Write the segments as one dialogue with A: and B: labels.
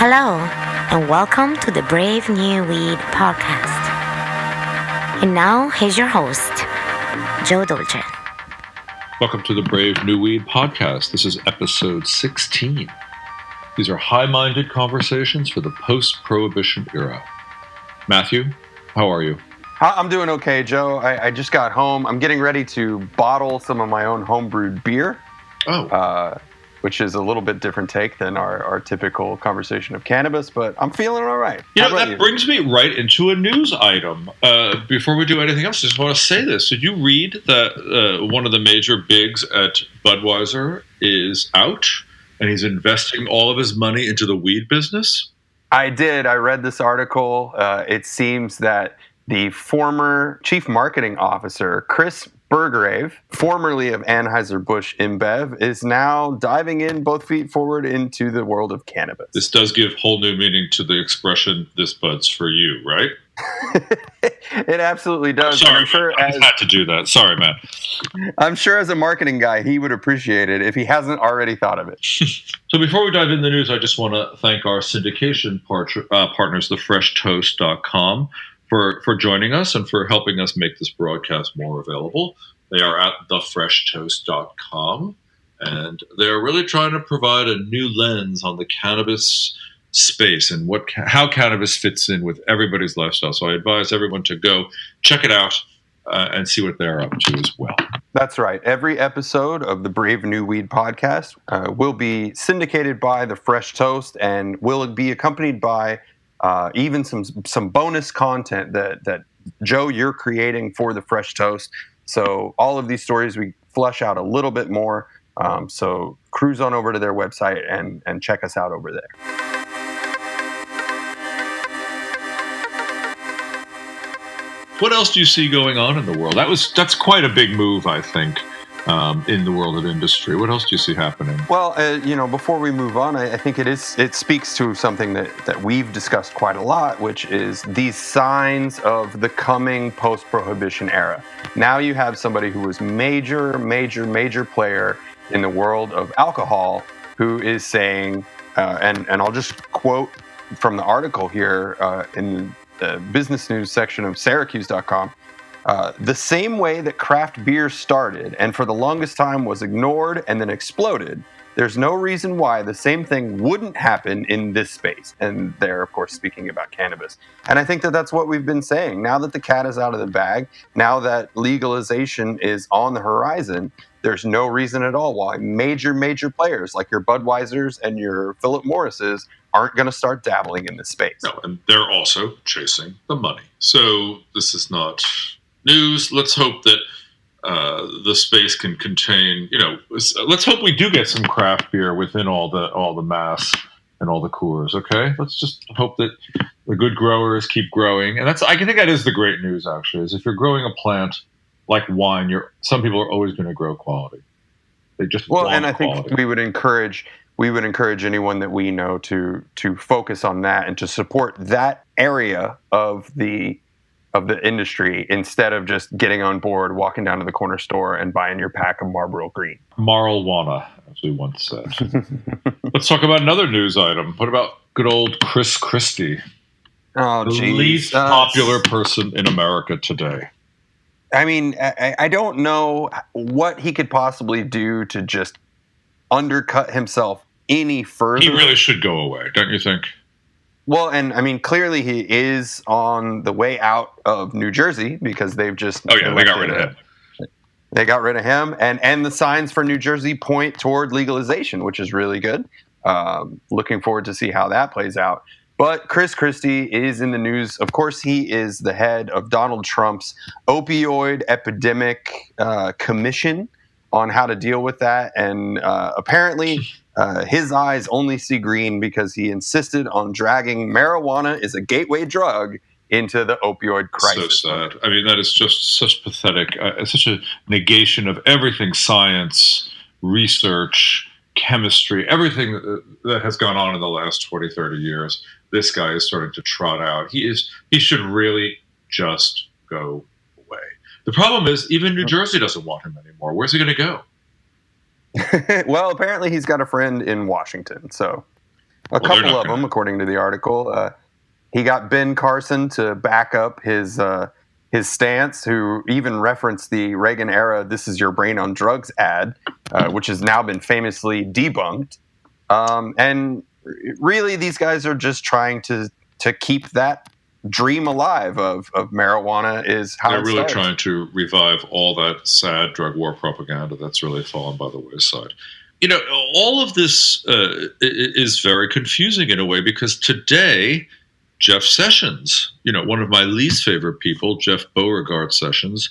A: Hello, and welcome to the Brave New Weed podcast. And now, here's your host, Joe Dolce.
B: Welcome to the Brave New Weed podcast. This is episode 16. These are high-minded conversations for the post-prohibition era. Matthew, how are you?
C: I'm doing okay, Joe. I just got home. I'm getting ready to bottle some of my own homebrewed beer. Which is a little bit different take than our typical conversation of cannabis, but I'm feeling all right.
B: That brings me right into a news item. Before we do anything else, I just want to say this. Did you read that one of the major bigs at Budweiser is out, and he's investing all of his money into the weed business?
C: I did. I read this article. It seems that the former chief marketing officer, Chris Burgrave, formerly of Anheuser-Busch InBev, is now diving in both feet forward into the world of cannabis.
B: This does give whole new meaning to the expression, this bud's for you, right?
C: It absolutely does.
B: Sorry, I had to do that. Sorry, man.
C: I'm sure as a marketing guy, he would appreciate it if he hasn't already thought of it.
B: So before we dive into the news, I just want to thank our syndication partners, thefreshtoast.com, for joining us and for helping us make this broadcast more available. They are at thefreshtoast.com, and they're really trying to provide a new lens on the cannabis space and how cannabis fits in with everybody's lifestyle. So I advise everyone to go check it out and see what they're up to as well.
C: That's right. Every episode of the Brave New Weed podcast will be syndicated by The Fresh Toast and will be accompanied by even some bonus content that Joe, you're creating for the Fresh Toast. So all of these stories we flesh out a little bit more. So cruise on over to their website and check us out over there.
B: What else do you see going on in the world? That's quite a big move, I think, in the world of industry. What else do you see happening?
C: Well, before we move on, I think it speaks to something that we've discussed quite a lot, which is these signs of the coming post-prohibition era. Now you have somebody who was major player in the world of alcohol who is saying, and I'll just quote from the article here in the business news section of Syracuse.com, the same way that craft beer started and for the longest time was ignored and then exploded, there's no reason why the same thing wouldn't happen in this space. And they're, of course, speaking about cannabis. And I think that that's what we've been saying. Now that the cat is out of the bag, now that legalization is on the horizon, there's no reason at all why major players like your Budweisers and your Philip Morrises aren't going to start dabbling in this space.
B: No, and they're also chasing the money. So this is not news. Let's hope that the space can contain, let's hope we do get some craft beer within all the mass and all the coolers, okay? Let's just hope that the good growers keep growing. And I think that is the great news, actually, is if you're growing a plant like wine, some people are always going to grow quality. They just want
C: and I
B: quality.
C: think we would encourage anyone that we know to focus on that and to support that area of the industry instead of just getting on board, walking down to the corner store and buying your pack of Marlboro Green.
B: Marijuana, as we once said. Let's talk about another news item. What about good old Christi?
C: Oh,
B: the least popular person in America today.
C: I mean, I don't know what he could possibly do to just undercut himself any further.
B: He really should go away, don't you think?
C: Well, and I mean, clearly he is on the way out of New Jersey because they've just...
B: Oh, yeah, they got rid of him.
C: They got rid of him, and the signs for New Jersey point toward legalization, which is really good. Looking forward to see how that plays out. But Christi is in the news. Of course, he is the head of Donald Trump's opioid epidemic commission on how to deal with that. And apparently his eyes only see green because he insisted on dragging marijuana as a gateway drug into the opioid crisis.
B: So sad. I mean, that is just such pathetic, such a negation of everything science, research, chemistry, everything that has gone on in the last 20, 30 years. This guy is starting to trot out. He should really just go away. The problem is even New Jersey doesn't want him anymore. Where's he going to go?
C: Well, apparently he's got a friend in Washington, so A couple of them, according to the article. He got Ben Carson to back up his stance, who even referenced the Reagan era "This is your brain on drugs" ad, which has now been famously debunked. And really, these guys are just trying to keep that dream alive of marijuana is how
B: they're
C: it
B: really
C: starts.
B: Trying to revive all that sad drug war propaganda that's really fallen by the wayside. All of this is very confusing in a way, because today Jeff Sessions, one of my least favorite people, Jeff Beauregard Sessions,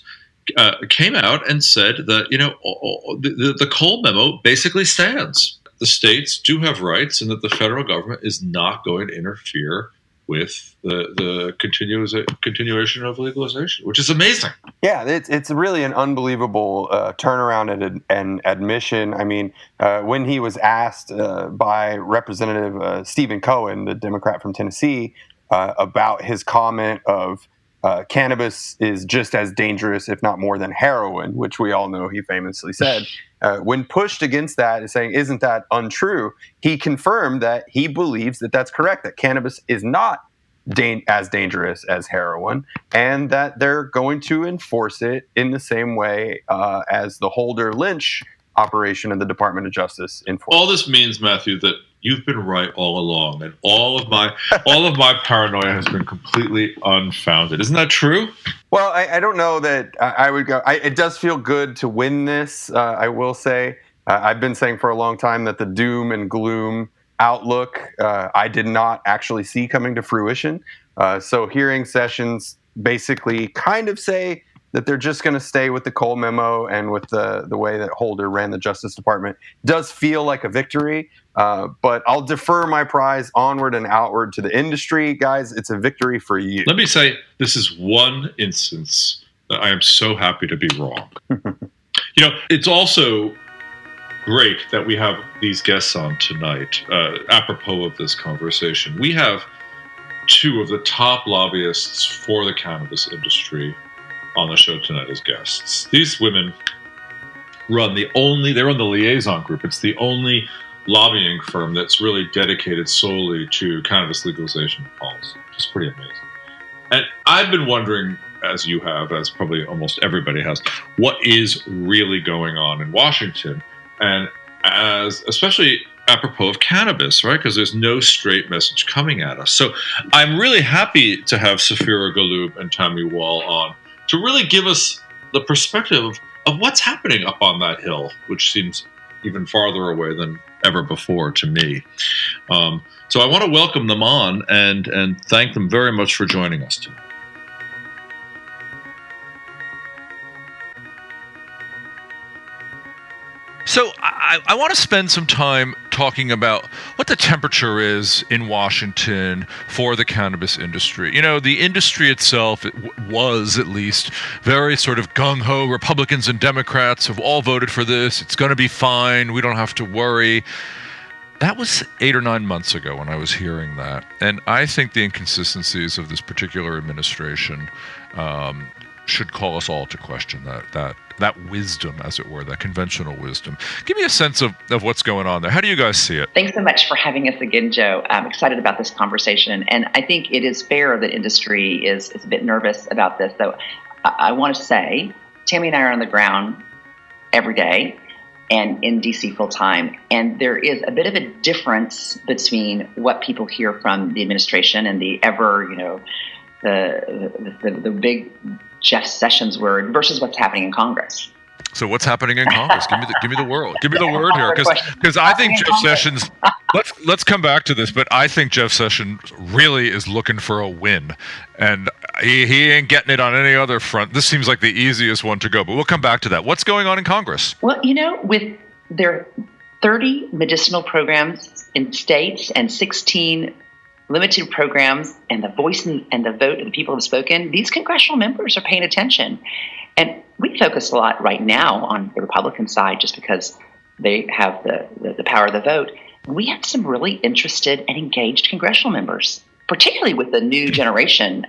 B: came out and said that the Cole memo basically stands. The states do have rights, and that the federal government is not going to interfere with the continuation of legalization, which is amazing.
C: Yeah, it's really an unbelievable turnaround and admission. I mean, when he was asked by Representative Stephen Cohen, the Democrat from Tennessee, about his comment of cannabis is just as dangerous, if not more, than heroin, which we all know he famously said. When pushed against that and saying, isn't that untrue, he confirmed that he believes that that's correct, that cannabis is not as dangerous as heroin, and that they're going to enforce it in the same way as the Holder Lynch operation of the Department of Justice enforced.
B: All this means, Matthew, that you've been right all along, and all of my paranoia has been completely unfounded. Isn't that true?
C: Well, I don't know that I would go. It does feel good to win this. I will say I've been saying for a long time that the doom and gloom outlook I did not actually see coming to fruition. So hearing Sessions basically kind of say that they're just going to stay with the Cole memo and with the way that Holder ran the Justice Department does feel like a victory. But I'll defer my prize onward and outward to the industry. Guys, it's a victory for you.
B: Let me say, this is one instance that I am so happy to be wrong. It's also great that we have these guests on tonight. Apropos of this conversation, we have two of the top lobbyists for the cannabis industry on the show tonight as guests. These women they're on the liaison group. It's the only lobbying firm that's really dedicated solely to cannabis legalization policy, which is pretty amazing. And I've been wondering, as you have, as probably almost everybody has, what is really going on in Washington, and especially apropos of cannabis, right? Because there's no straight message coming at us. So I'm really happy to have Saphira Galoob and Tami Wahl on to really give us the perspective of what's happening up on that hill, which seems even farther away than ever before to me. So I want to welcome them on and thank them very much for joining us tonight. So I want to spend some time talking about what the temperature is in Washington for the cannabis industry. The industry itself, it was at least very sort of gung-ho. Republicans and Democrats have all voted for this. It's going to be fine. We don't have to worry. That was 8 or 9 months ago when I was hearing that. And I think the inconsistencies of this particular administration should call us all to question that wisdom, as it were, that conventional wisdom. Give me a sense of what's going on there. How do you guys see it?
D: Thanks so much for having us again, Joe. I'm excited about this conversation, and I think it is fair that industry is a bit nervous about this. So I want to say, Tami and I are on the ground every day and in DC full time, and there is a bit of a difference between what people hear from the administration and the the big Jeff Sessions word versus what's happening in Congress.
B: So what's happening in Congress? Give me the word. Give me the word here, because I think Jeff Sessions. Let's come back to this, but I think Jeff Sessions really is looking for a win, and he ain't getting it on any other front. This seems like the easiest one to go, but we'll come back to that. What's going on in Congress?
D: Well, with their 30 medicinal programs in states and 16 limited programs and the voice and the vote of the people who have spoken, these congressional members are paying attention. And we focus a lot right now on the Republican side just because they have the power of the vote. We have some really interested and engaged congressional members, particularly with the new generation,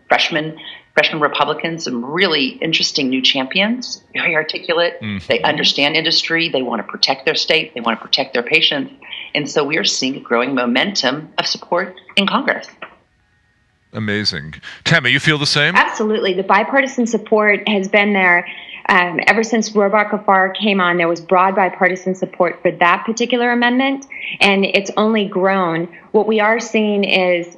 D: freshman Republicans, some really interesting new champions, very articulate. Mm-hmm. They understand industry. They want to protect their state. They want to protect their patients. And so we are seeing a growing momentum of support in Congress.
B: Amazing. Tami, you feel the same?
E: Absolutely. The bipartisan support has been there. Ever since Robert Kafar came on, there was broad bipartisan support for that particular amendment, and it's only grown. What we are seeing is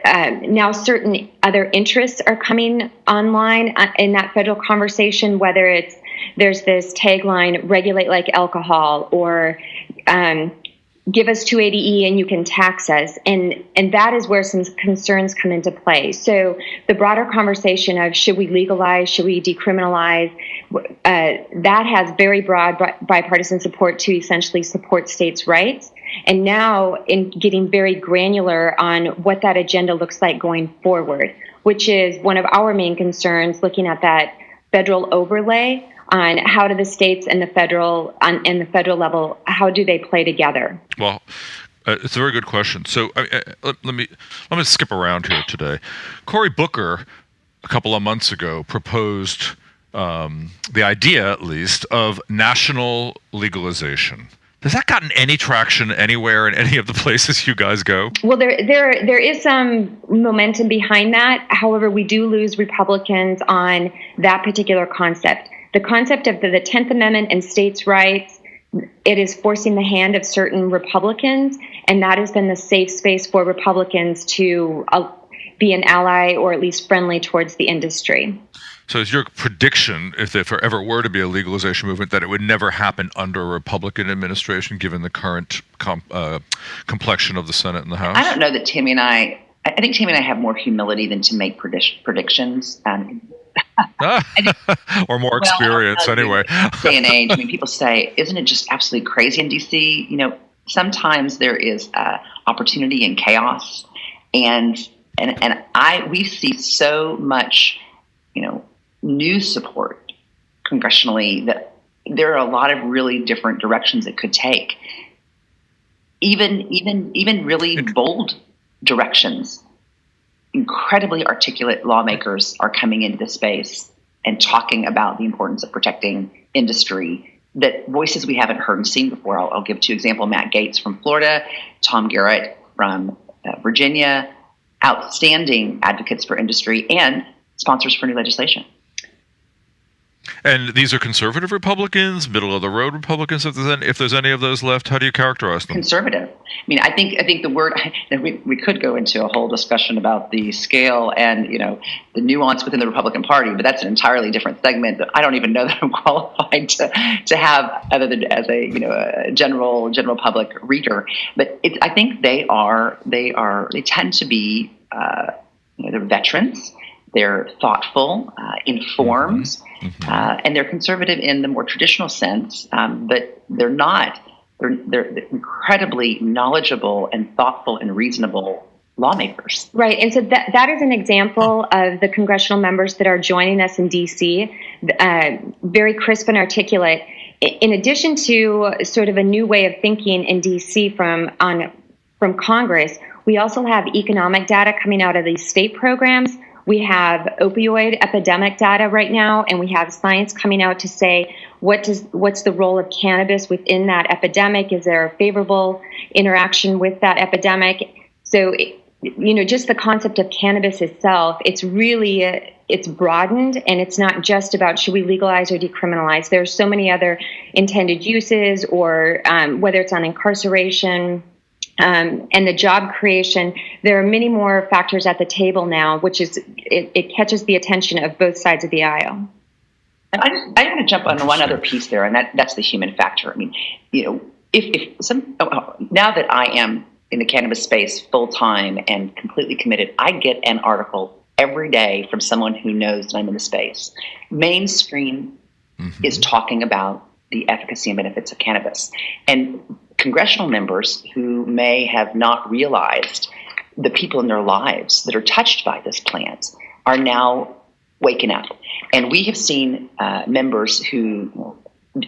E: now certain other interests are coming online in that federal conversation, whether there's this tagline, regulate like alcohol, or give us 280E and you can tax us. And that is where some concerns come into play. So the broader conversation of should we legalize, should we decriminalize, that has very broad bipartisan support to essentially support states' rights. And now in getting very granular on what that agenda looks like going forward, which is one of our main concerns, looking at that federal overlay on how do the states and the federal level, how do they play together?
B: Well, it's a very good question. So let me skip around here today. Cory Booker, a couple of months ago, proposed the idea, at least, of national legalization. Has that gotten any traction anywhere in any of the places you guys go?
E: Well, there is some momentum behind that. However, we do lose Republicans on that particular concept. The concept of the 10th Amendment and states' rights, it is forcing the hand of certain Republicans, and that has been the safe space for Republicans to be an ally or at least friendly towards the industry.
B: So is your prediction, if there ever were to be a legalization movement, that it would never happen under a Republican administration, given the current complexion of the Senate and the House?
D: I don't know that Tami and I think Tami and I have more humility than to make predictions.
B: Or more experience, anyway.
D: Day and age, I mean, people say, isn't it just absolutely crazy in D.C.? You know, sometimes there is opportunity in chaos, and we see so much, new support congressionally that there are a lot of really different directions it could take. Even really bold directions. Incredibly articulate lawmakers are coming into this space and talking about the importance of protecting industry, that voices we haven't heard and seen before. I'll give two examples: Matt Gaetz from Florida, Tom Garrett from Virginia, outstanding advocates for industry and sponsors for new legislation.
B: And these are conservative Republicans, middle-of-the-road Republicans, if there's any of those left. How do you characterize them?
D: Conservative. I mean, I think the word, we could go into a whole discussion about the scale and, the nuance within the Republican Party, but that's an entirely different segment that I don't even know that I'm qualified to have, other than as a general public reader. But I think they tend to be, they're veterans. They're thoughtful, informed, and they're conservative in the more traditional sense, but they're not. They're incredibly knowledgeable and thoughtful and reasonable lawmakers.
E: Right, and so that is an example of the congressional members that are joining us in D.C., very crisp and articulate. In addition to sort of a new way of thinking in D.C. from Congress, we also have economic data coming out of these state programs. We have opioid epidemic data right now, and we have science coming out to say what's the role of cannabis within that epidemic? Is there a favorable interaction with that epidemic? So, just the concept of cannabis itself, it's really it's broadened, and it's not just about should we legalize or decriminalize. There are so many other intended uses, or whether it's on incarceration. And the job creation, there are many more factors at the table now, which is it catches the attention of both sides of the aisle.
D: And I want to jump on one other piece there, and that's the human factor. I mean, now that I am in the cannabis space full time and completely committed, I get an article every day from someone who knows that I'm in the space. Mainstream is talking about the efficacy and benefits of cannabis, and congressional members who may have not realized the people in their lives that are touched by this plant are now waking up. And we have seen members who,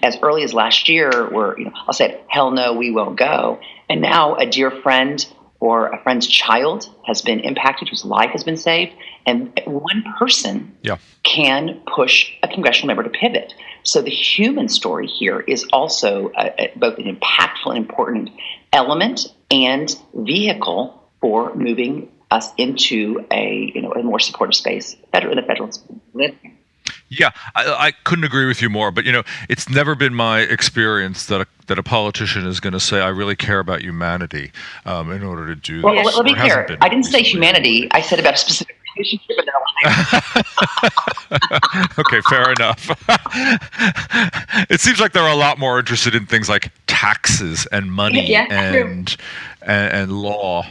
D: as early as last year, were, I'll say, hell no, we won't go. And now a dear friend or a friend's child has been impacted, whose life has been saved, And one person can push a congressional member to pivot. So the human story here is also both an impactful and important element and vehicle for moving us into a more supportive space in the federal.
B: Yeah, I couldn't agree with you more. But it's never been my experience that a politician is going to say, "I really care about humanity," in order to do
D: well,
B: this.
D: Let me be clear. I didn't say humanity. I said about a specific relationship in their life.
B: Okay, fair enough. It seems like they're a lot more interested in things like taxes and money and law.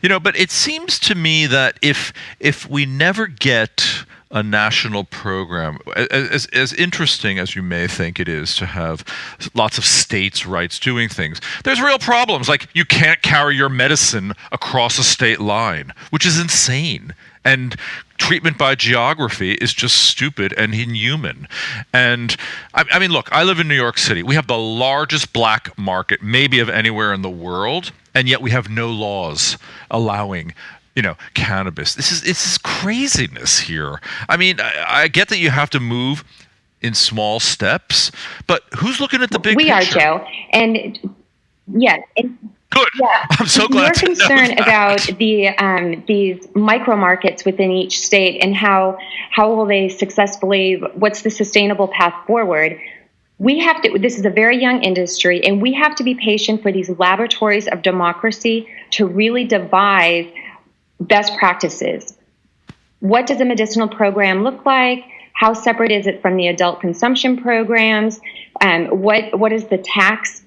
B: But it seems to me that if we never get a national program, as interesting as you may think it is to have lots of states' rights doing things, there's real problems. Like, you can't carry your medicine across a state line, which is insane. And treatment by geography is just stupid and inhuman. And I mean, look, I live in New York City. We have the largest black market maybe of anywhere in the world, and yet we have no laws allowing cannabis. This is craziness here. I mean, I get that you have to move in small steps, but who's looking at the big picture?
E: We are, Joe. And yes.
B: Good.
E: Yeah.
B: I'm so glad
E: You're concerned about these micro markets within each state and how will they successfully, what's the sustainable path forward? This is a very young industry, and we have to be patient for these laboratories of democracy to really devise best practices. What does a medicinal program look like? How separate is it from the adult consumption programs? What is the tax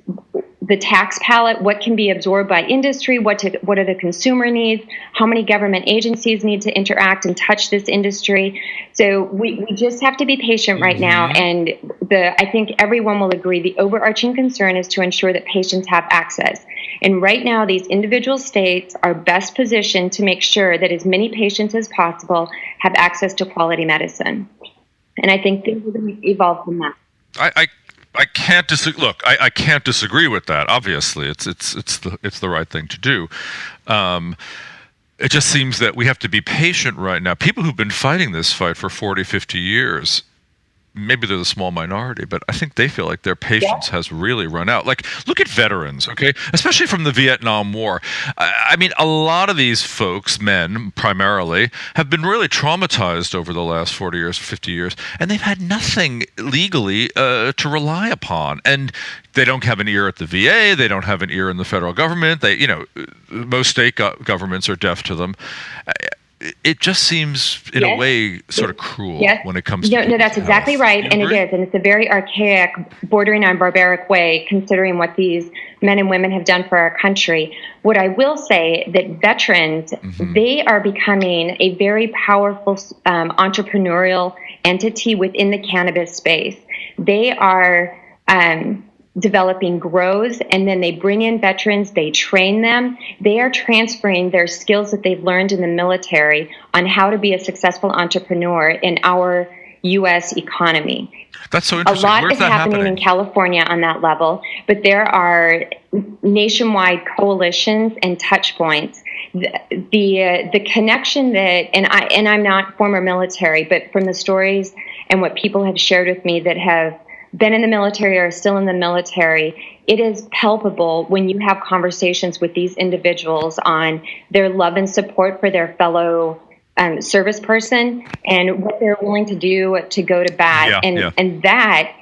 E: palette? What can be absorbed by industry? What are the consumer needs? How many government agencies need to interact and touch this industry? So we just have to be patient right now. And I think everyone will agree the overarching concern is to ensure that patients have access. And right now, these individual states are best positioned to make sure that as many patients as possible have access to quality medicine. And I think things are going to evolve from that.
B: I can't disagree. Look, I can't disagree with that. Obviously, it's the right thing to do. It just seems that we have to be patient right now. People who've been fighting this fight for 40, 50 years, maybe they're the small minority, but I think they feel like their patience has really run out. Like, look at veterans, okay? Especially from the Vietnam War. I mean, a lot of these folks, men primarily, have been really traumatized over the last 40 years, 50 years, and they've had nothing legally to rely upon. And they don't have an ear at the VA. They don't have an ear in the federal government. Most state governments are deaf to them. It just seems, in a way, sort of cruel when it comes to
E: No, that's exactly right, and it is. And it's a very archaic, bordering on barbaric way, considering what these men and women have done for our country. What I will say, that veterans, they are becoming a very powerful entrepreneurial entity within the cannabis space. They are developing grows, and then they bring in veterans, they train them. They are transferring their skills that they've learned in the military on how to be a successful entrepreneur in our U.S. economy.
B: That's so interesting.
E: A lot
B: Where's
E: is
B: that
E: happening in California on that level, but there are nationwide coalitions and touch points. The connection that, and I'm not former military, but from the stories and what people have shared with me that have been in the military or are still in the military, it is palpable when you have conversations with these individuals on their love and support for their fellow service person and what they're willing to do to go to bat. And that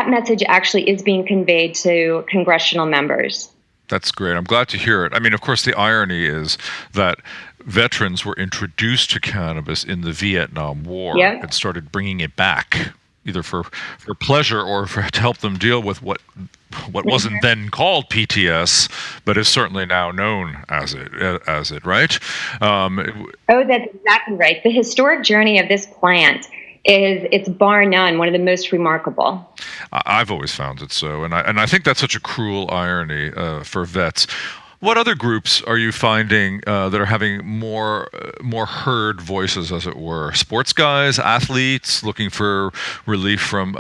E: message actually is being conveyed to congressional members.
B: That's great. I'm glad to hear it. I mean, of course, the irony is that veterans were introduced to cannabis in the Vietnam War and started bringing it back, either for pleasure or to help them deal with what wasn't then called PTS, but is certainly now known as it, right?
E: That's exactly right. The historic journey of this plant it's bar none one of the most remarkable.
B: I've always found it so, and I think that's such a cruel irony for vets. What other groups are you finding that are having more heard voices, as it were? Sports guys, athletes looking for relief from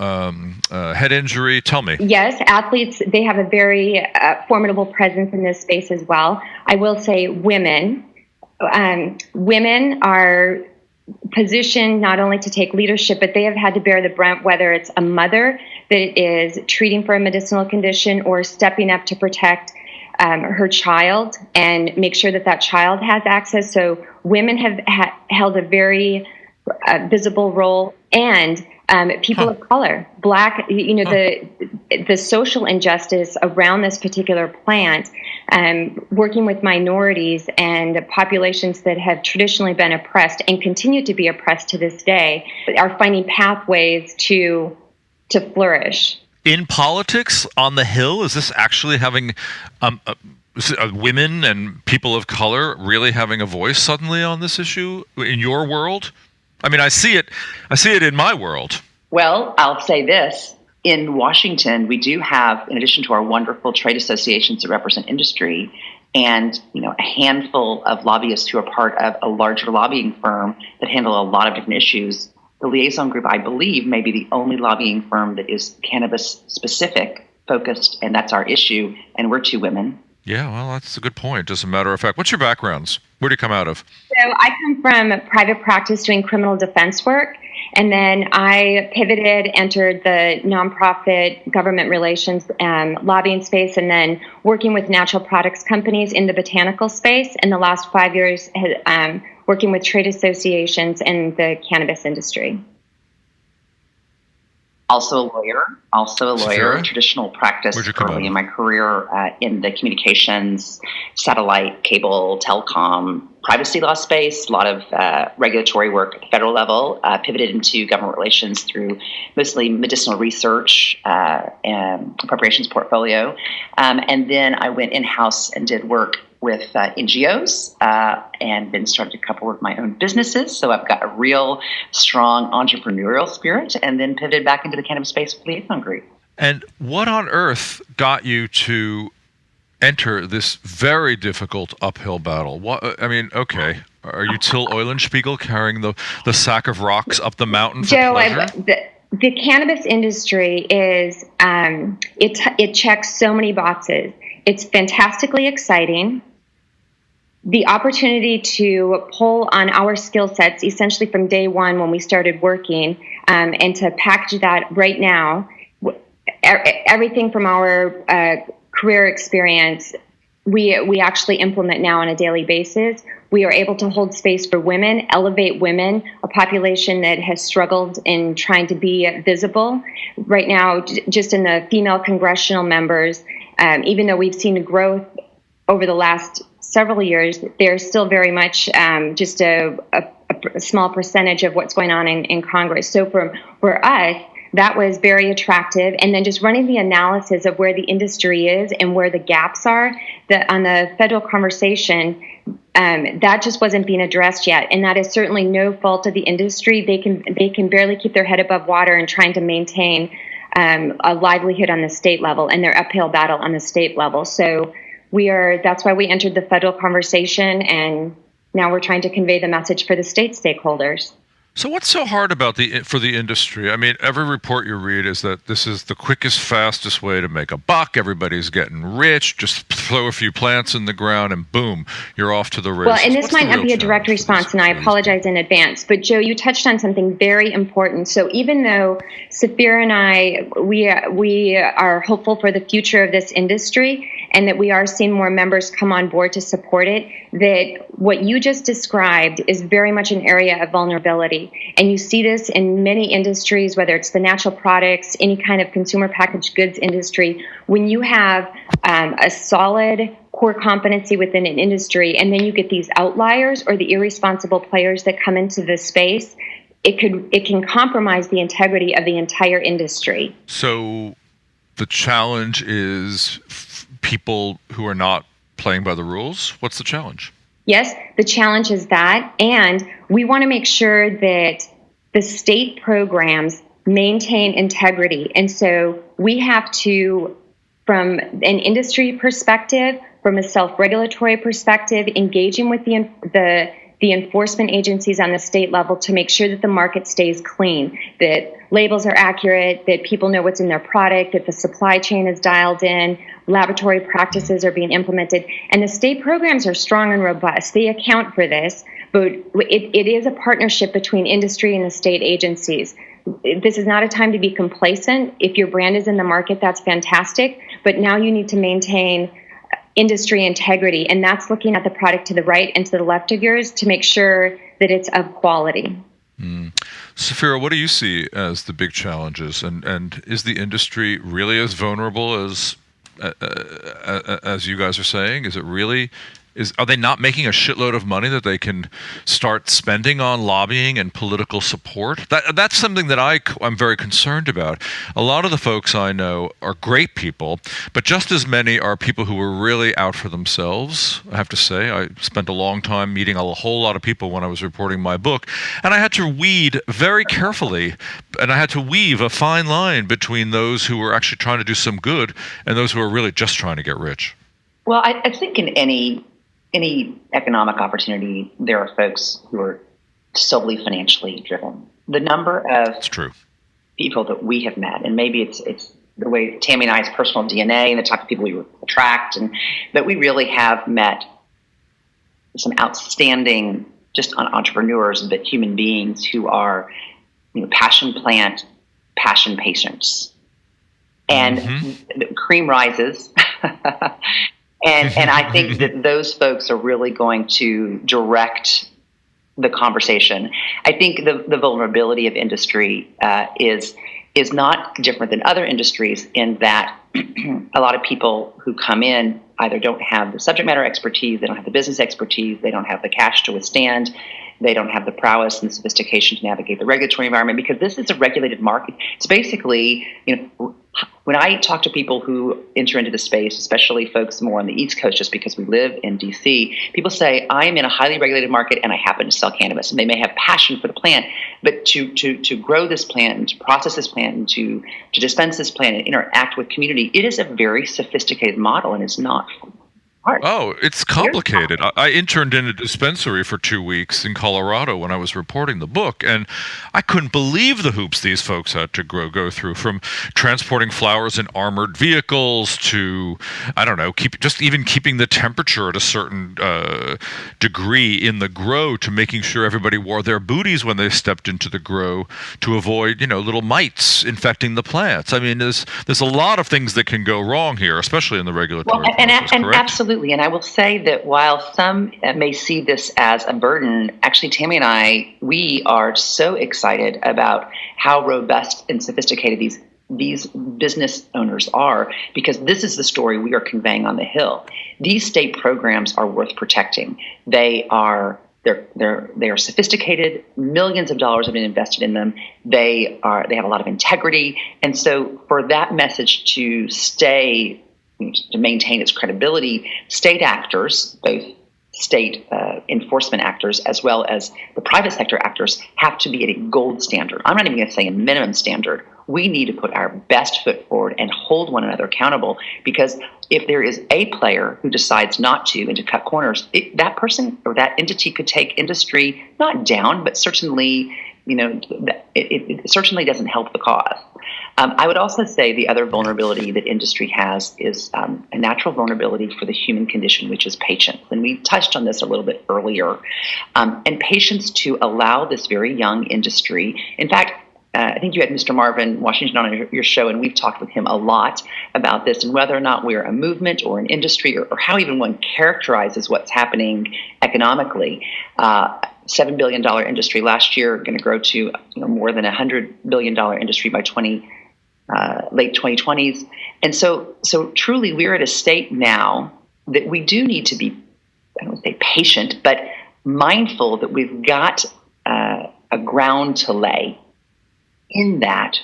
B: head injury? Tell me.
E: Yes, athletes, they have a very formidable presence in this space as well. I will say women. Women are positioned not only to take leadership, but they have had to bear the brunt, whether it's a mother that is treating for a medicinal condition or stepping up to protect her child and make sure that that child has access. So women have held a very visible role, and people of color, Black, the social injustice around this particular plant, working with minorities and populations that have traditionally been oppressed and continue to be oppressed to this day, are finding pathways to flourish.
B: In politics on the Hill, is this actually having women and people of color really having a voice suddenly on this issue in your world? I mean, I see it in my world.
D: Well, I'll say this. In Washington, we do have, in addition to our wonderful trade associations that represent industry, and a handful of lobbyists who are part of a larger lobbying firm that handle a lot of different issues. The liaison group, I believe, may be the only lobbying firm that is cannabis specific focused, and that's our issue. And we're 2 women. Yeah,
B: well, that's a good point. As a matter of fact, what's your backgrounds? Where do you come out of?
E: So I come from private practice doing criminal defense work. And then I pivoted, entered the nonprofit government relations lobbying space, and then working with natural products companies in the botanical space. In the last 5 years, working with trade associations in the cannabis industry.
D: Also a lawyer,
B: Saphira?
D: Traditional practice early in my
B: of?
D: career in the communications, satellite, cable, telecom, privacy law space, a lot of regulatory work at the federal level, pivoted into government relations through mostly medicinal research and appropriations portfolio. And then I went in-house and did work with NGOs and then started a couple of my own businesses. So I've got a real strong entrepreneurial spirit, and then pivoted back into the cannabis space with Liaison Group.
B: And what on earth got you to enter this very difficult uphill battle? Okay. Are you Till Eulenspiegel carrying the sack of rocks up the mountain for
E: Joe,
B: pleasure?
E: The cannabis industry is, it checks so many boxes. It's fantastically exciting. The opportunity to pull on our skill sets essentially from day one when we started working, and to package that right now, everything from our career experience, we actually implement now on a daily basis. We are able to hold space for women, elevate women, a population that has struggled in trying to be visible. Right now, just in the female congressional members, even though we've seen growth over the last several years, they're still very much just a small percentage of what's going on in Congress. So for us, that was very attractive. And then just running the analysis of where the industry is and where the gaps are on the federal conversation, that just wasn't being addressed yet. And that is certainly no fault of the industry. They can barely keep their head above water and trying to maintain a livelihood on the state level and their uphill battle on the state level. So that's why we entered the federal conversation, and now we're trying to convey the message for the state stakeholders.
B: So what's so hard about for the industry? I mean, every report you read is that this is the quickest, fastest way to make a buck. Everybody's getting rich. Just throw a few plants in the ground and boom, you're off to the races.
E: Well, and this might not be a direct response, and I apologize in advance. But Joe, you touched on something very important. So even though Saphira and I, we are hopeful for the future of this industry, and that we are seeing more members come on board to support it, that what you just described is very much an area of vulnerability. And you see this in many industries, whether it's the natural products, any kind of consumer packaged goods industry. When you have a solid core competency within an industry, and then you get these outliers or the irresponsible players that come into the space, it can compromise the integrity of the entire industry.
B: So the challenge is people who are not playing by the rules. What's the challenge?
E: Yes, the challenge is that, and we want to make sure that the state programs maintain integrity. And so we have to, from an industry perspective, from a self-regulatory perspective, engaging with the enforcement agencies on the state level to make sure that the market stays clean, that labels are accurate, that people know what's in their product, that the supply chain is dialed in, laboratory practices are being implemented. And the state programs are strong and robust. They account for this, but it is a partnership between industry and the state agencies. This is not a time to be complacent. If your brand is in the market, that's fantastic. But now you need to maintain industry integrity, and that's looking at the product to the right and to the left of yours to make sure that it's of quality.
B: Saphira, what do you see as the big challenges, and is the industry really as vulnerable as you guys are saying? Is it really? Are they not making a shitload of money that they can start spending on lobbying and political support? That's something that I'm very concerned about. A lot of the folks I know are great people, but just as many are people who are really out for themselves. I have to say, I spent a long time meeting a whole lot of people when I was reporting my book, and I had to weed very carefully, and I had to weave a fine line between those who were actually trying to do some good and those who are really just trying to get rich.
D: Well, I think in any economic opportunity, there are folks who are solely financially driven. The number of people that we have met, and maybe it's the way Tami and I's personal DNA and the type of people we attract, and that we really have met some outstanding just entrepreneurs, but human beings who are, passion plant, passion patients. And the cream rises. And I think that those folks are really going to direct the conversation. I think the vulnerability of industry is not different than other industries in that a lot of people who come in either don't have the subject matter expertise, they don't have the business expertise, they don't have the cash to withstand, they don't have the prowess and the sophistication to navigate the regulatory environment, because this is a regulated market. It's basically, when I talk to people who enter into the space, especially folks more on the East Coast, just because we live in DC, people say, I am in a highly regulated market and I happen to sell cannabis. And they may have passion for the plant, but to grow this plant and to process this plant and to dispense this plant and interact with community, it is a very sophisticated model, and it's not hard.
B: Oh, it's complicated. I interned in a dispensary for 2 weeks in Colorado when I was reporting the book, and I couldn't believe the hoops these folks had to go through, from transporting flowers in armored vehicles to, I don't know, keeping the temperature at a certain degree in the grow, to making sure everybody wore their booties when they stepped into the grow to avoid, little mites infecting the plants. I mean, there's a lot of things that can go wrong here, especially in the regulatory process,
D: and
B: correct?
D: Absolutely. And I will say that while some may see this as a burden, actually, Tami and I, we are so excited about how robust and sophisticated these business owners are, because this is the story we are conveying on the Hill. These state programs are worth protecting. They are sophisticated. Millions of dollars have been invested in them. They have a lot of integrity. And so for that message to maintain its credibility, state actors, both state enforcement actors as well as the private sector actors, have to be at a gold standard. I'm not even going to say a minimum standard. We need to put our best foot forward and hold one another accountable, because if there is a player who decides not to and to cut corners, that person or that entity could take industry not down, but certainly, it certainly doesn't help the cause. I would also say the other vulnerability that industry has is a natural vulnerability for the human condition, which is patience. And we touched on this a little bit earlier. And patience to allow this very young industry. In fact, I think you had Mr. Marvin Washington on your show, and we've talked with him a lot about this and whether or not we're a movement or an industry, or how even one characterizes what's happening economically. $7 billion industry last year, going to grow to more than $100 billion industry by late 2020s. And so truly we're at a state now that we do need to be, I don't want to say patient, but mindful that we've got a ground to lay in that.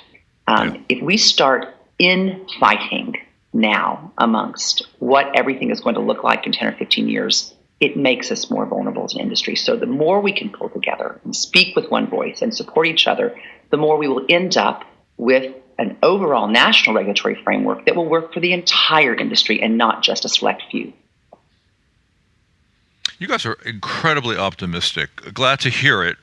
D: If we start infighting now amongst what everything is going to look like in 10 or 15 years, it makes us more vulnerable as an industry. So the more we can pull together and speak with one voice and support each other, the more we will end up with an overall national regulatory framework that will work for the entire industry and not just a select few.
B: You guys are incredibly optimistic. Glad to hear it,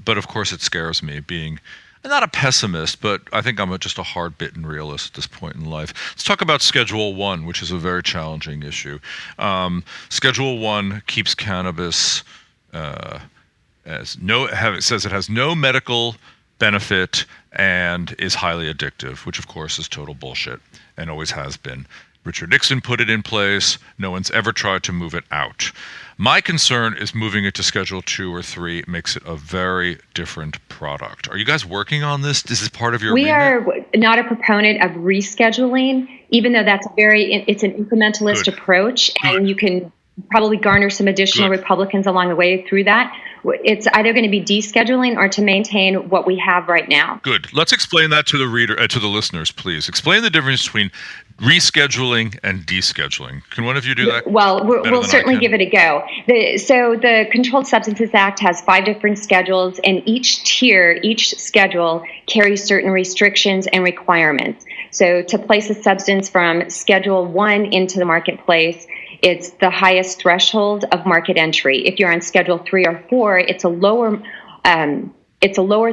B: but of course it scares me, being not a pessimist, but I think I'm just a hard-bitten realist at this point in life. Let's talk about Schedule 1, which is a very challenging issue. Schedule 1 keeps cannabis It says it has no medical benefit and is highly addictive, which of course is total bullshit and always has been. Richard Nixon put it in place. No one's ever tried to move it out. My concern is moving it to Schedule 2 or 3 makes it a very different product. Are you guys working on this? This is part of your
E: We
B: remit?
E: are not a proponent of rescheduling, even though it's an incrementalist
B: Good.
E: approach, and you can probably garner some additional Republicans along the way through that. It's either going to be descheduling or to maintain what we have right now.
B: Good. Let's explain that to the reader, to the listeners, please. Explain the difference between rescheduling and descheduling. Can one of you do that?
E: Well, we'll certainly give it a go. So the Controlled Substances Act has 5 different schedules, and each schedule carries certain restrictions and requirements. So to place a substance from Schedule 1 into the marketplace, it's the highest threshold of market entry. If you're on Schedule 3 or 4, it's a lower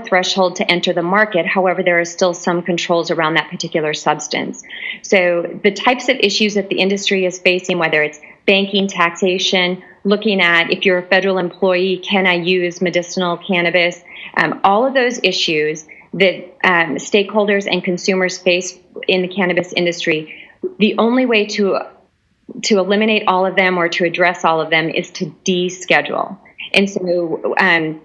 E: threshold to enter the market. However, there are still some controls around that particular substance. So the types of issues that the industry is facing, whether it's banking, taxation, looking at if you're a federal employee, can I use medicinal cannabis? All of those issues that stakeholders and consumers face in the cannabis industry, the only way to eliminate all of them or to address all of them is to deschedule. And so,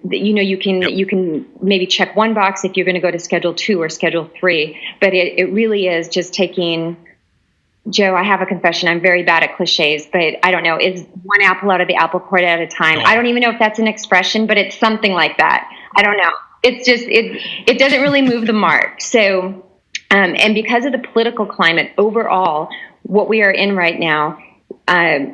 E: you can maybe check one box if you're going to go to Schedule 2 or Schedule 3, but it really is just taking, Joe, I have a confession. I'm very bad at cliches, but I don't know, is one apple out of the apple cart at a time. I don't even know if that's an expression, but it's something like that. I don't know. It's just, it doesn't really move the mark. So, and because of the political climate overall, what we are in right now, I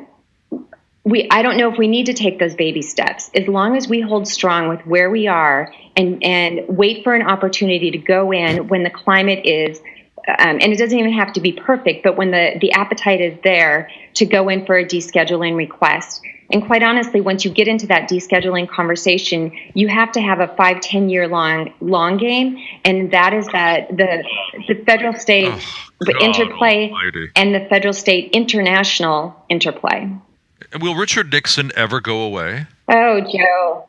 E: don't know if we need to take those baby steps. As long as we hold strong with where we are and wait for an opportunity to go in when the climate is, and it doesn't even have to be perfect, but when the appetite is there to go in for a descheduling request. And quite honestly, once you get into that descheduling conversation, you have to have a 5-10 year long game, and that is that the federal state interplay and the federal state international interplay.
B: Will Richard Nixon ever go away?
E: Oh, Joe.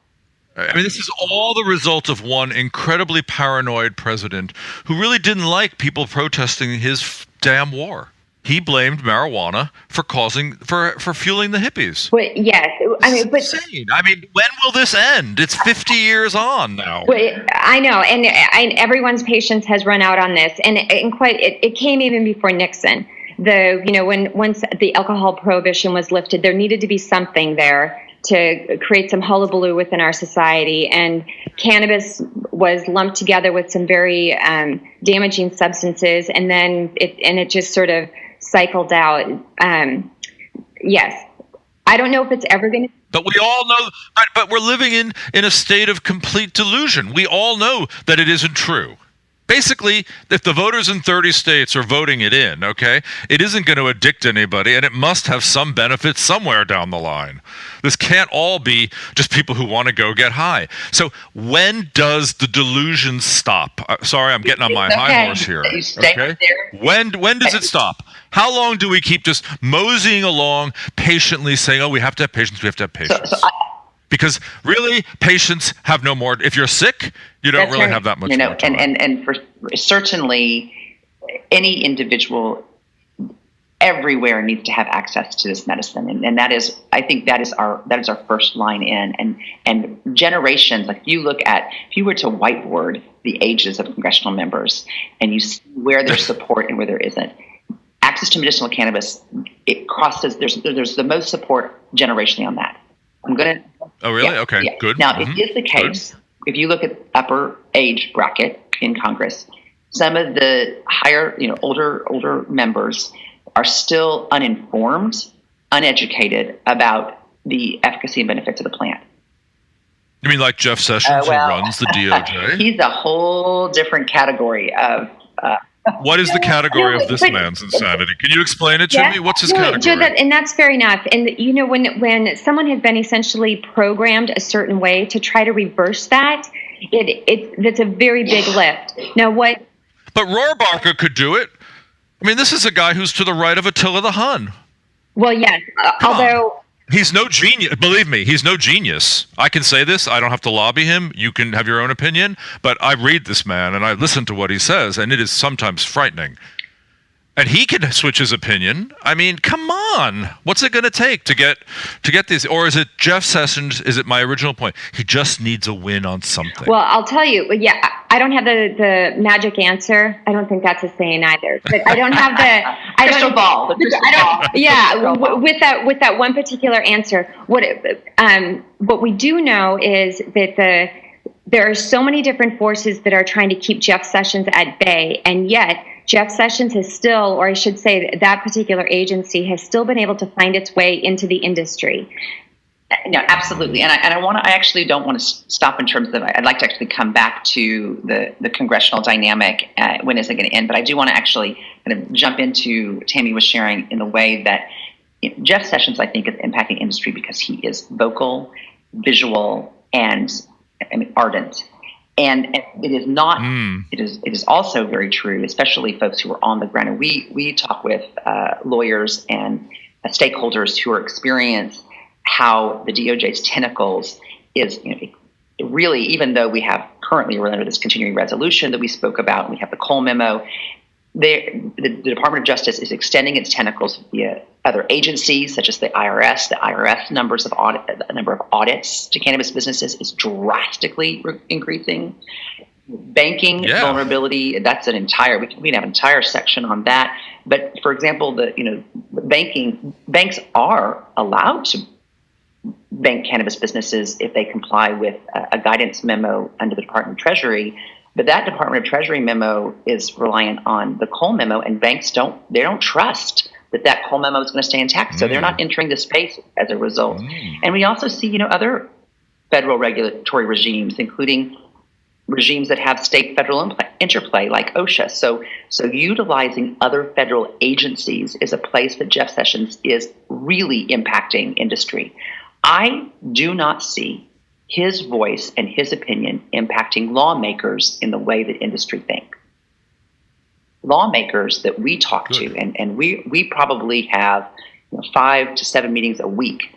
B: I mean, this is all the result of one incredibly paranoid president who really didn't like people protesting his damn war. He blamed marijuana for fueling the hippies.
E: Well, yes, I mean, but
B: insane. I mean, when will this end? It's 50 years on now.
E: I know, and everyone's patience has run out on this, and it came even before Nixon. Once the alcohol prohibition was lifted, there needed to be something there to create some hullabaloo within our society, and cannabis was lumped together with some very damaging substances, and then it just sort of cycled out. Yes, I don't know if it's ever going to.
B: But we all know. But we're living in a state of complete delusion. We all know that it isn't true. Basically, if the voters in 30 states are voting it in, okay, it isn't going to addict anybody, and it must have some benefit somewhere down the line. This can't all be just people who want to go get high. So when does the delusion stop? Sorry, I'm getting on my high horse here. Okay? When does it stop? How long do we keep just moseying along, patiently saying, oh, we have to have patience, we have to have patience? Because really, patients have no more. If you're sick, you don't really have that much more time.
D: And for certainly any individual everywhere needs to have access to this medicine, and that is, I think that is our first line in, and generations. Like if you were to whiteboard the ages of congressional members, and you see where there's support and where there isn't. Access to medicinal cannabis, it crosses. There's the most support generationally on that. I'm gonna.
B: Oh, really?
D: Yeah,
B: okay,
D: yeah.
B: good.
D: Now, it is the case. Good. If you look at upper age bracket in Congress, some of the higher, older members are still uninformed, uneducated about the efficacy and benefits of the plant.
B: You mean like Jeff Sessions, who runs the DOJ?
D: He's a whole different category of.
B: What is the category of this man's insanity? Can you explain it to me? What's his category?
E: Joe, and that's fair enough. And when someone has been essentially programmed a certain way to try to reverse that, that's a very big lift. Now, what?
B: But Rohrbacher could do it. I mean, this is a guy who's to the right of Attila the Hun.
E: Well, yes. Although
B: He's no genius. Believe me, he's no genius. I can say this. I don't have to lobby him. You can have your own opinion. But I read this man and I listen to what he says, and it is sometimes frightening. And he can switch his opinion. I mean, come on. What's it going to take to get these? Or is it Jeff Sessions? Is it my original point? He just needs a win on something.
E: Well, I'll tell you. Yeah, I don't have the magic answer. I don't think that's a saying either. But I don't have the
D: crystal ball.
E: Yeah, with that one particular answer. What we do know is that there are so many different forces that are trying to keep Jeff Sessions at bay, and yet Jeff Sessions has still, or I should say that particular agency has still been able to find its way into the industry.
D: No, absolutely. And I actually don't want to stop in terms of, I'd like to actually come back to the congressional dynamic. When is it going to end? But I do want to actually kind of jump into Tami was sharing in the way that Jeff Sessions, I think, is impacting industry because he is vocal, visual, and ardent. And it is not. It is also very true, especially folks who are on the ground. And we talk with lawyers and stakeholders who are experienced how the DOJ's tentacles is really, even though we're under this continuing resolution that we spoke about, and we have the Cole memo. The Department of Justice is extending its tentacles via other agencies, such as the IRS. The IRS the number of audits to cannabis businesses is drastically increasing. Banking vulnerability, that's we can have an entire section on that. But for example, banks are allowed to bank cannabis businesses if they comply with a guidance memo under the Department of Treasury. But that Department of Treasury memo is reliant on the Cole memo, and banks don't trust that Cole memo is going to stay intact. So they're not entering the space as a result. And we also see, other federal regulatory regimes, including regimes that have state-federal interplay, like OSHA. So utilizing other federal agencies is a place that Jeff Sessions is really impacting industry. I do not see his voice and his opinion impacting lawmakers in the way that industry think. Lawmakers that we talk to, and we probably have 5 to 7 meetings a week,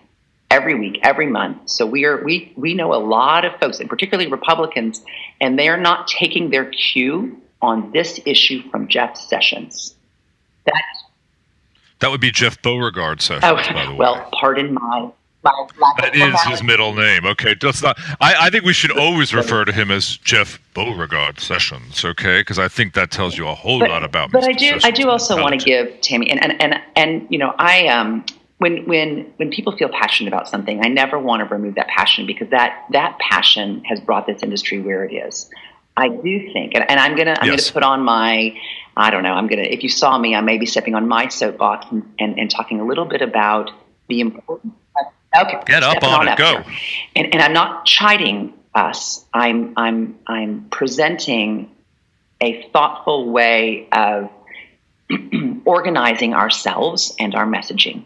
D: every month. So we know a lot of folks, and particularly Republicans, and they are not taking their cue on this issue from Jeff Sessions. That
B: would be Jeff Beauregard Sessions, by the way.
D: Well, pardon my
B: that is his middle name. Okay, that's not. I think we should always refer to him as Jeff Beauregard Sessions. Okay, because I think that tells you a whole lot about.
D: But I do also want to give Tami and when people feel passionate about something, I never want to remove that passion, because that passion has brought this industry where it is. I do think, and I'm gonna put on my. I don't know. If you saw me, I may be stepping on my soapbox and talking a little bit about the importance. Okay,
B: get up on it. Go.
D: And I'm not chiding us. I'm presenting a thoughtful way of organizing ourselves and our messaging.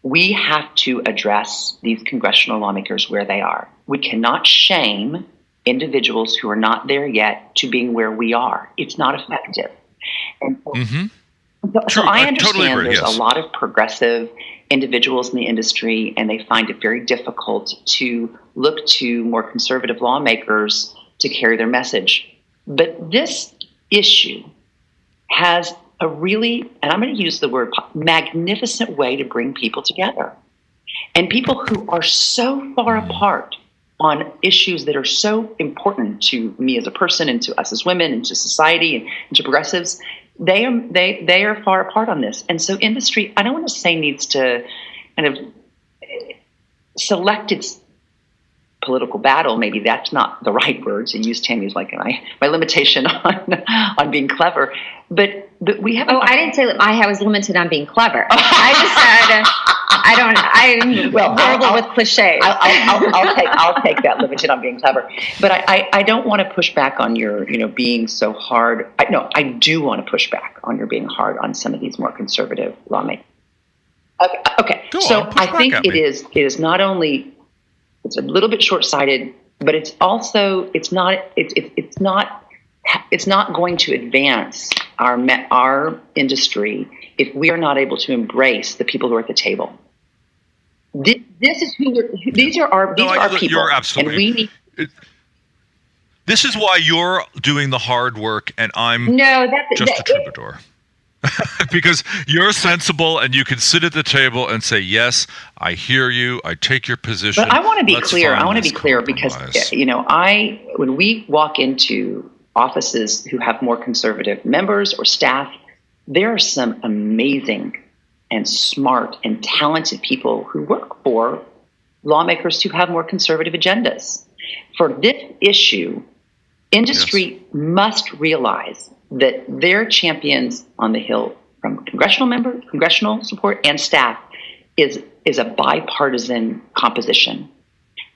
D: We have to address these congressional lawmakers where they are. We cannot shame individuals who are not there yet to being where we are. It's not effective. And so I understand
B: totally agree,
D: there's a lot of progressive individuals in the industry, and they find it very difficult to look to more conservative lawmakers to carry their message. But this issue has a really, and I'm going to use the word, magnificent way to bring people together. And people who are so far apart on issues that are so important to me as a person, and to us as women, and to society, and to progressives, they are far apart on this. And so industry, I don't want to say needs to kind of select its political battle. Maybe that's not the right word to use. Tami's like my limitation on being clever. But we have.
E: I didn't say I was limited on being clever. I just said I'm horrible with cliches.
D: I'll take that, limited on being clever. But I don't want to push back on your being so hard. I do want to push back on your being hard on some of these more conservative lawmakers. Okay. So I think it is not only. It's a little bit short-sighted, but it's also it's not going to advance our industry if we are not able to embrace the people who are at the table. This is these are our people.
F: You're absolutely.
D: And we need.
F: This is why you're doing the hard work, and I'm just a troubadour. Because you're sensible, and you can sit at the table and say, "Yes, I hear you. I take your position."
D: But I want to be clear. Because when we walk into offices who have more conservative members or staff, there are some amazing and smart and talented people who work for lawmakers who have more conservative agendas. For this issue, industry must realize that their champions on the Hill, from congressional support and staff, is a bipartisan composition.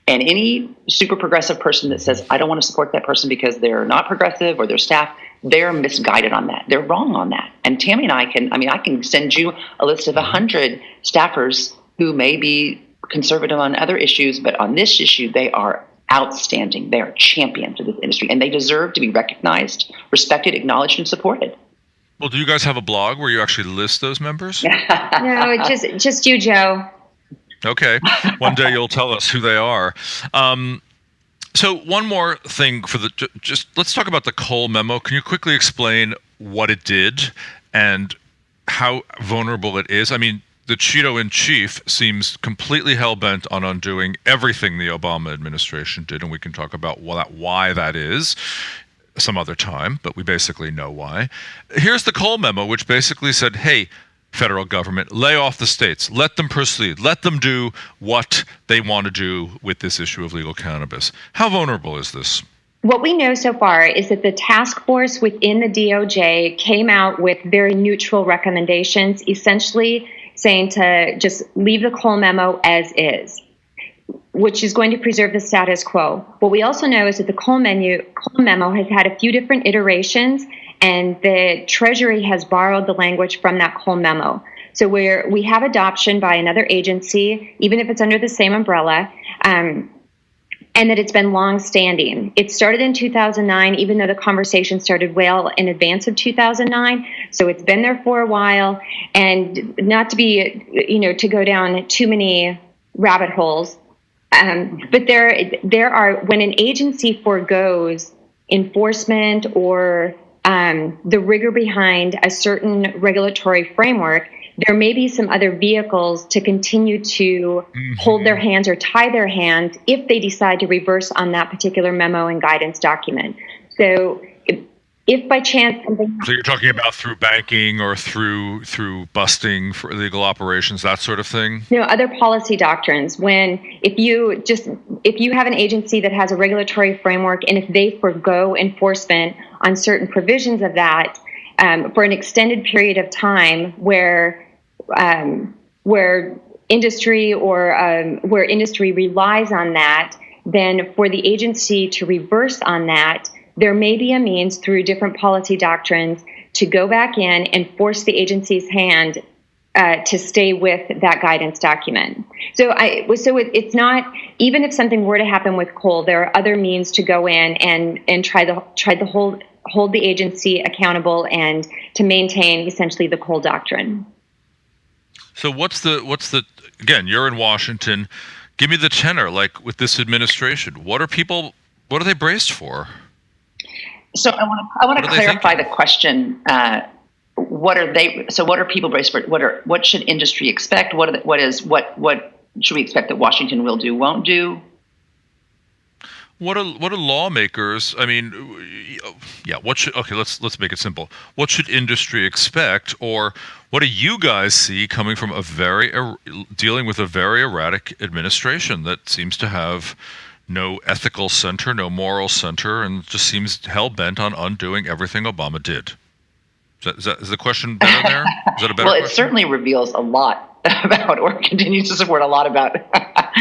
D: And any super progressive person that says, I don't want to support that person because they're not progressive or their staff, they're misguided on that. They're wrong on that. And Tami and I can send you a list of 100 staffers who may be conservative on other issues, but on this issue, they are outstanding. They are champions of this industry, and they deserve to be recognized, respected, acknowledged, and supported.
F: Well, do you guys have a blog where you actually list those members?
E: No, just you, Joe.
F: Okay. One day you'll tell us who they are. So one more thing just let's talk about the Cole memo. Can you quickly explain what it did and how vulnerable it is? I mean, the Cheeto-in-chief seems completely hell-bent on undoing everything the Obama administration did, and we can talk about why that is some other time, but we basically know why. Here's the Cole memo, which basically said, hey, federal government, lay off the states, let them proceed, let them do what they want to do with this issue of legal cannabis. How vulnerable is this?
E: What we know so far is that the task force within the DOJ came out with very neutral recommendations, essentially saying to just leave the Cole memo as is, which is going to preserve the status quo. What we also know is that the Cole memo has had a few different iterations, and the Treasury has borrowed the language from that Cole memo. So we have adoption by another agency, even if it's under the same umbrella, and that it's been long-standing. It started in 2009, even though the conversation started well in advance of 2009. So it's been there for a while, and not to be, to go down too many rabbit holes. But there are, when an agency forgoes enforcement or the rigor behind a certain regulatory framework, there may be some other vehicles to continue to hold their hands or tie their hands if they decide to reverse on that particular memo and guidance document. So if by chance something...
F: So you're talking about through banking or through busting for illegal operations, that sort of thing?
E: Other policy doctrines. If you have an agency that has a regulatory framework, and if they forgo enforcement on certain provisions of that for an extended period of time, where industry where industry relies on that, then for the agency to reverse on that, there may be a means through different policy doctrines to go back in and force the agency's hand to stay with that guidance document. So it's not, even if something were to happen with Cole, there are other means to go in and try to hold the agency accountable and to maintain essentially the Cole doctrine.
F: So what's the again, you're in Washington, give me the tenor, like with this administration. What are they braced for?
D: So I want to clarify the question. What are people braced for? What should industry expect? What should we expect that Washington will do, won't do?
F: What are lawmakers? I mean, let's make it simple. What should industry expect, or what do you guys see coming from dealing with a very erratic administration that seems to have no ethical center, no moral center, and just seems hell-bent on undoing everything Obama did? Is the question better there? Is that a better
D: question?
F: It
D: certainly reveals a lot about, or continues to support a lot about
F: about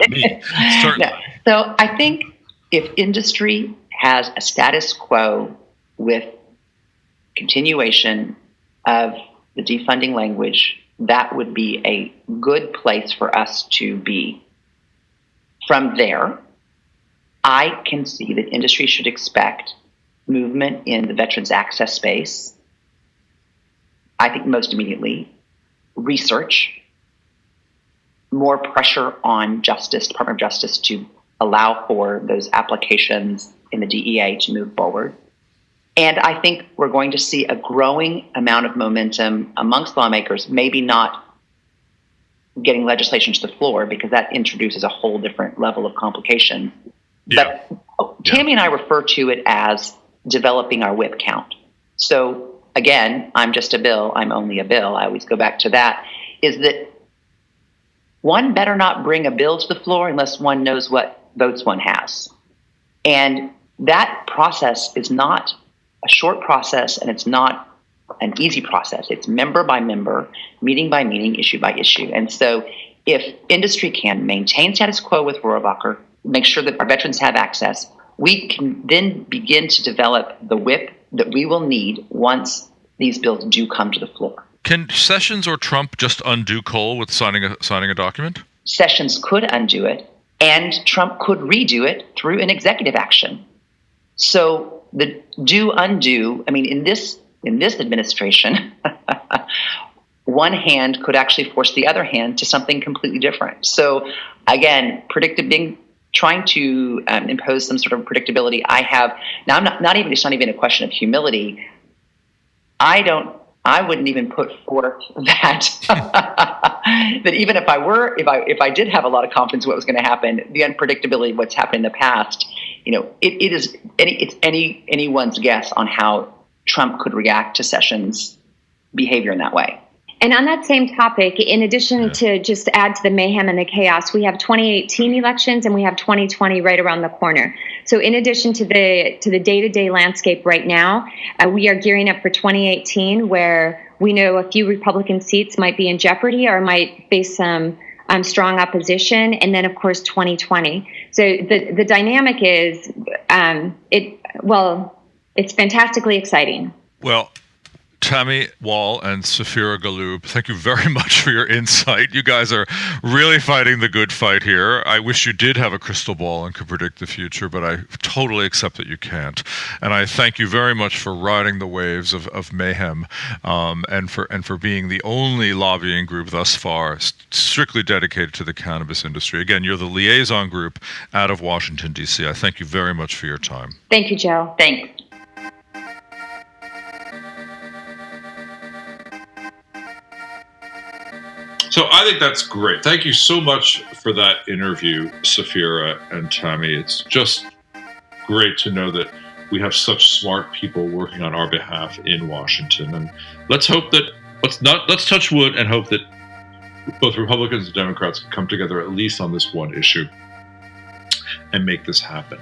F: me, certainly.
D: No. So I think if industry has a status quo with continuation of the defunding language, that would be a good place for us to be. From there, I can see that industry should expect movement in the veterans access space. I think most immediately, research, more pressure on Department of Justice to allow for those applications in the DEA to move forward. And I think we're going to see a growing amount of momentum amongst lawmakers, maybe not getting legislation to the floor because that introduces a whole different level of complication.
F: Yeah.
D: But Tami and I refer to it as developing our whip count. So again, I'm just a bill. I'm only a bill. I always go back to that, is that one better not bring a bill to the floor unless one knows what votes one has. And that process is not a short process, and it's not an easy process. It's member by member, meeting by meeting, issue by issue. And so if industry can maintain status quo with Rohrabacher, make sure that our veterans have access, we can then begin to develop the whip that we will need once these bills do come to the floor.
F: Can Sessions or Trump just undo Cole with signing a document?
D: Sessions could undo it, and Trump could redo it through an executive action. So the undo, I mean, in this administration, one hand could actually force the other hand to something completely different. So again, trying to impose some sort of predictability. I have now. It's not even a question of humility. I wouldn't even put forth that that even if I did have a lot of confidence in what was going to happen, the unpredictability of what's happened in the past, it's anyone's guess on how Trump could react to Sessions' behavior in that way.
E: And on that same topic, in addition to just add to the mayhem and the chaos, we have 2018 elections and we have 2020 right around the corner. So in addition to the day-to-day landscape right now, we are gearing up for 2018, where we know a few Republican seats might be in jeopardy or might face some strong opposition. And then, of course, 2020. So the dynamic is, it's fantastically exciting.
F: Well, Tami, Wahl, and Saphira Galoob, thank you very much for your insight. You guys are really fighting the good fight here. I wish you did have a crystal ball and could predict the future, but I totally accept that you can't. And I thank you very much for riding the waves of mayhem, and for being the only lobbying group thus far strictly dedicated to the cannabis industry. Again, you're the liaison group out of Washington, D.C. I thank you very much for your time.
E: Thank you, Joe.
D: Thanks.
B: So I think that's great. Thank you so much for that interview, Saphira and Tami. It's just great to know that we have such smart people working on our behalf in Washington. And let's touch wood and hope that both Republicans and Democrats can come together at least on this one issue and make this happen.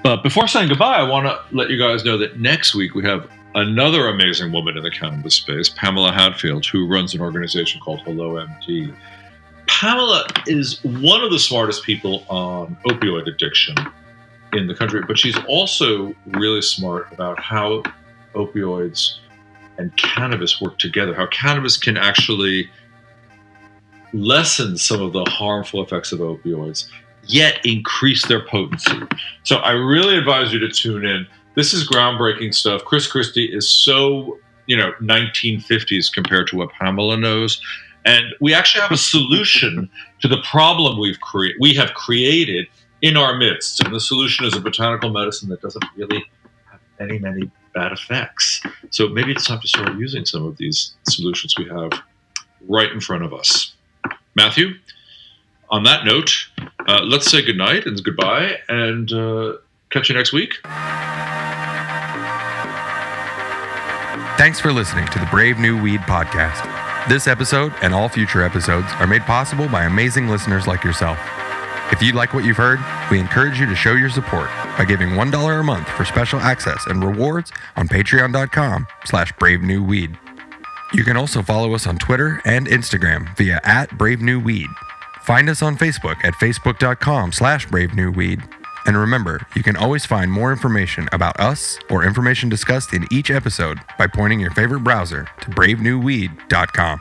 B: But before saying goodbye, I want to let you guys know that next week we have another amazing woman in the cannabis space, Pamela Hadfield, who runs an organization called Hello MD. Pamela is one of the smartest people on opioid addiction in the country, but she's also really smart about how opioids and cannabis work together, how cannabis can actually lessen some of the harmful effects of opioids, yet increase their potency. So I really advise you to tune in. This is groundbreaking stuff. Christi is so, 1950s compared to what Pamela knows. And we actually have a solution to the problem we have created in our midst. And the solution is a botanical medicine that doesn't really have many bad effects. So maybe it's time to start using some of these solutions we have right in front of us. Matthew, on that note, let's say goodnight and goodbye and catch you next week.
G: Thanks for listening to the Brave New Weed podcast. This episode and all future episodes are made possible by amazing listeners like yourself. If you like what you've heard, we encourage you to show your support by giving $1 a month for special access and rewards on patreon.com/bravenewweed. You can also follow us on Twitter and Instagram via @bravenewweed. Find us on Facebook at facebook.com/bravenewweed. And remember, you can always find more information about us or information discussed in each episode by pointing your favorite browser to bravenewweed.com.